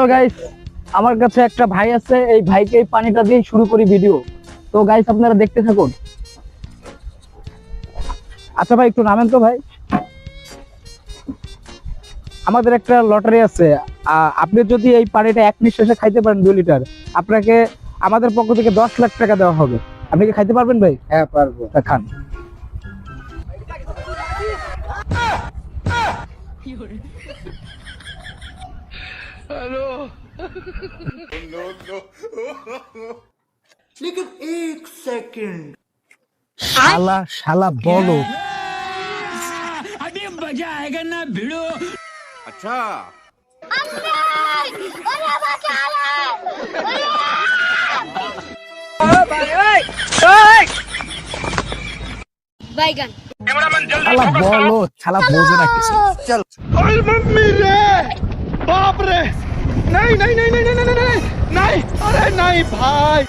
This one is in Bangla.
তো গাইস আমার কাছে একটা ভাই আছে, এই ভাইকে এই পানিটা দিয়ে শুরু করি ভিডিও। তো গাইস আপনারা দেখতে থাকুন। আচ্ছা ভাই একটু নামেন তো ভাই। আমাদের একটা লটারি আছে, আপনি যদি এই পানিটা এক নিঃশ্বাসে খাইতে পারেন 2 লিটার, আপনাকে আমাদের পক্ষ থেকে 10 লাখ টাকা দেওয়া হবে। আপনি কি খাইতে পারবেন ভাই? হ্যাঁ পারবো। তা খান। लेकिन एक सेकंड শালা শালা বলো। अभी मजा आएगा ना भिड़ो। अच्छा बैगन শালা বলো, শালা বোঝে না কিছু। चल मम्मी रे बाप रे नहीं नहीं नहीं नहीं नहीं नहीं नहीं नहीं अरे नहीं भाई